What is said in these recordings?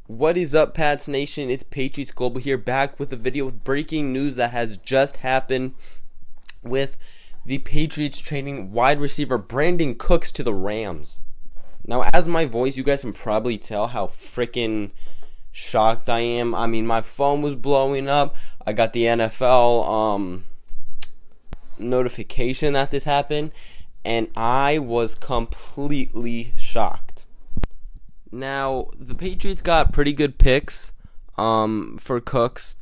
What is up, Pats Nation? It's Patriots Global here, back with a video with breaking news that has just happened with the Patriots trading wide receiver Brandin Cooks to the Rams. Now, as my voice, you guys can probably tell how freaking shocked I am. I mean, my phone was blowing up. I got the NFL notification that this happened, and I was completely shocked. Now, the Patriots got pretty good picks for Cooks.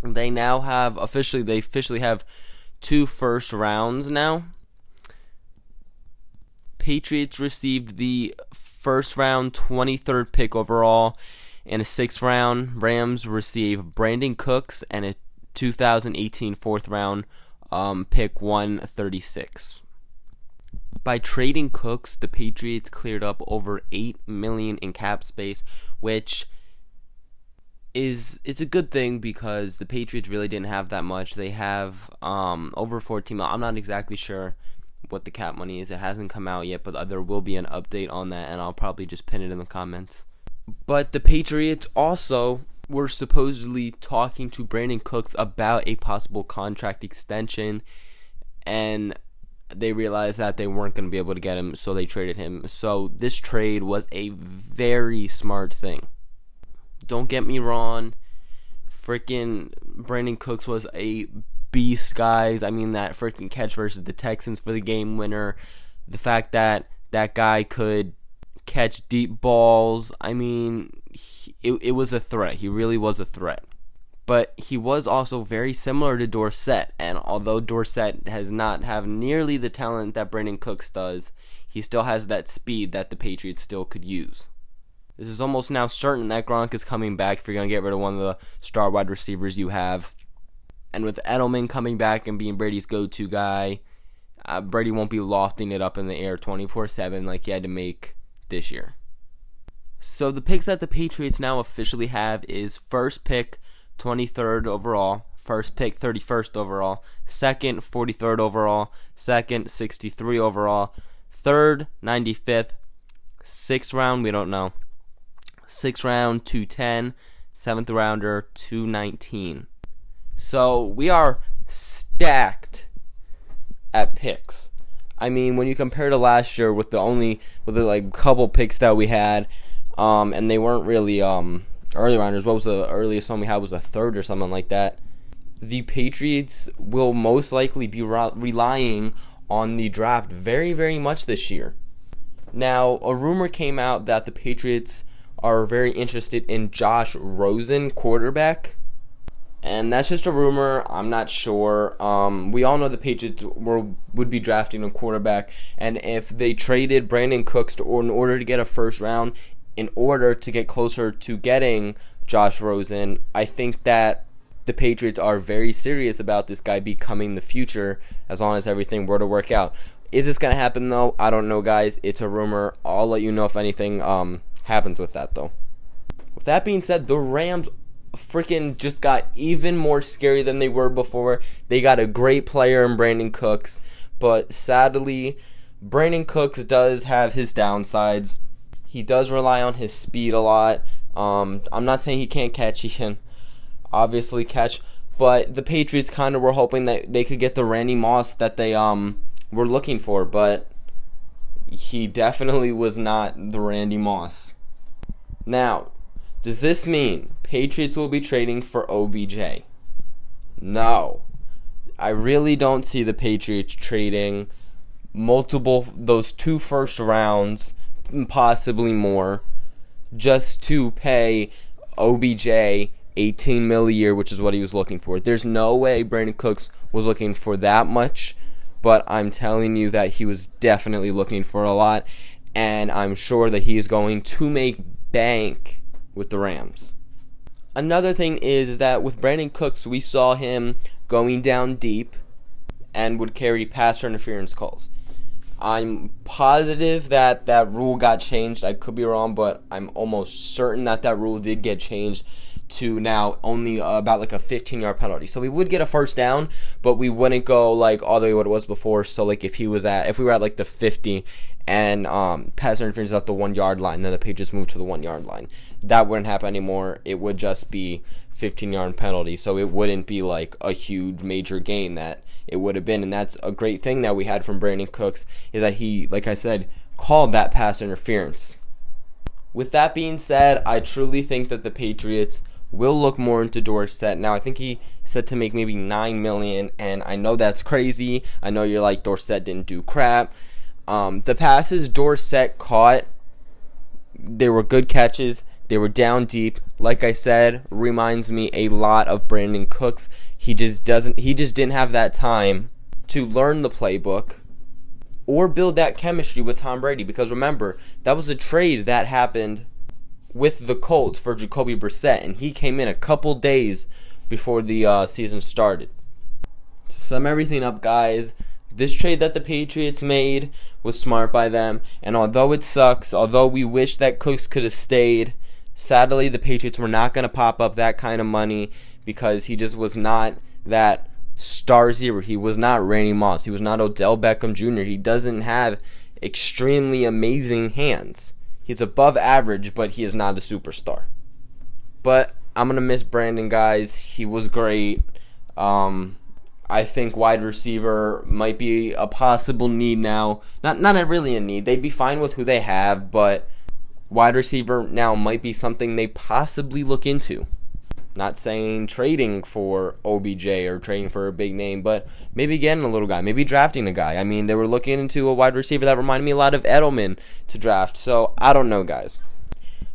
They now have officially have 2 first rounds now. Patriots received the first round 23rd pick overall and a 6th round. Rams received Brandin Cooks and a 2018 4th round pick 136. By trading Cooks, the Patriots cleared up over $8 million in cap space, which it's a good thing because the Patriots really didn't have that much. They have over $14 million. I'm not exactly sure what the cap money is. It hasn't come out yet, but there will be an update on that, and I'll probably just pin it in the comments. But the Patriots also were supposedly talking to Brandin Cooks about a possible contract extension, and they realized that they weren't going to be able to get him, so they traded him. So this trade was a very smart thing. Don't get me wrong, freaking Brandin Cooks was a beast, guys. I mean, that freaking catch versus the Texans for the game winner, the fact that that guy could catch deep balls, I mean, it was a threat. He really was a threat. But he was also very similar to Dorsett, and although Dorsett has not have nearly the talent that Brandin Cooks does, he still has that speed that the Patriots still could use. This is almost now certain that Gronk is coming back if you're going to get rid of one of the star wide receivers you have. And with Edelman coming back and being Brady's go-to guy, Brady won't be lofting it up in the air 24/7 like he had to make this year. So the picks that the Patriots now officially have is first pick 23rd overall, first pick 31st overall, second 43rd overall, second 63 overall, third 95th, 6th round we don't know, 6th round 210, 7th rounder 219. So we are stacked at picks. I mean, when you compare to last year with the like couple picks that we had, and they weren't really early rounders. What was the earliest one we had? Was a 3rd or something like that. The Patriots will most likely be relying on the draft very, very much this year. Now, a rumor came out that the Patriots are very interested in Josh Rosen, quarterback. And that's just a rumor. I'm not sure. We all know the Patriots would be drafting a quarterback. And if they traded Brandin Cooks in order to get a first round, in order to get closer to getting Josh Rosen, I think that the Patriots are very serious about this guy becoming the future as long as everything were to work out. Is this going to happen, though? I don't know, guys. It's a rumor. I'll let you know if anything happens with that, though. With that being said, the Rams freaking just got even more scary than they were before. They got a great player in Brandin Cooks, but sadly, Brandin Cooks does have his downsides. He does rely on his speed a lot. I'm not saying he can't catch. He can obviously catch. But the Patriots kind of were hoping that they could get the Randy Moss that they were looking for. But he definitely was not the Randy Moss. Now, does this mean Patriots will be trading for OBJ? No. I really don't see the Patriots trading those 2 first rounds, possibly more, just to pay OBJ $18 million a year, which is what he was looking for. There's no way Brandin Cooks was looking for that much, but I'm telling you that he was definitely looking for a lot, and I'm sure that he is going to make bank with the Rams. Another thing is that with Brandin Cooks, we saw him going down deep and would carry pass interference calls. I'm positive that rule got changed. I could be wrong, but I'm almost certain that rule did get changed to now only about like a 15-yard penalty. So we would get a first down, but we wouldn't go like all the way what it was before. So like if we were at like the 50 and pass interference at the 1 yard line, then the Patriots moved to the 1 yard line. that wouldn't happen anymore. It would just be 15-yard penalty, so it wouldn't be like a huge major gain that it would have been. And that's a great thing that we had from Brandin Cooks, is that he, like I said, called that pass interference. With that being said, I truly think that the Patriots will look more into Dorsett. Now, I think he said to make maybe $9 million, and I know that's crazy. I know you're like, Dorsett didn't do crap. The passes Dorsett caught, they were good catches. They were down deep. Like I said, reminds me a lot of Brandin Cooks. He just didn't have that time to learn the playbook or build that chemistry with Tom Brady. Because remember, that was a trade that happened with the Colts for Jacoby Brissett, and he came in a couple days before the season started. To sum everything up, guys, this trade that the Patriots made was smart by them, and although it sucks, although we wish that Cooks could have stayed, sadly the Patriots were not going to pop up that kind of money, because he just was not that star receiver. He was not Randy Moss. He was not Odell Beckham Jr. He doesn't have extremely amazing hands. He's above average, but he is not a superstar. But I'm going to miss Brandin, guys. He was great. I think wide receiver might be a possible need now. Not really a need. They'd be fine with who they have, but wide receiver now might be something they possibly look into. Not saying trading for OBJ or trading for a big name, but maybe getting a little guy, maybe drafting a guy. I mean, they were looking into a wide receiver that reminded me a lot of Edelman to draft, so I don't know, guys.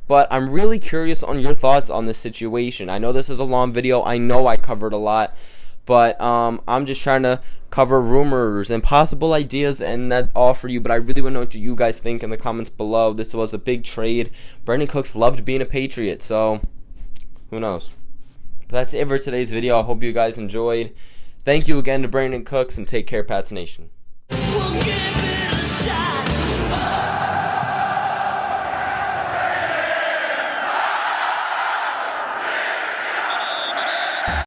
But I'm really curious on your thoughts on this situation. I know this is a long video. I know I covered a lot, but I'm just trying to cover rumors and possible ideas and that all for you. But I really want to know what you guys think in the comments below. This was a big trade. Brandin Cooks loved being a Patriot, so who knows? But that's it for today's video. I hope you guys enjoyed. Thank you again to Brandin Cooks, and take care, Pats Nation.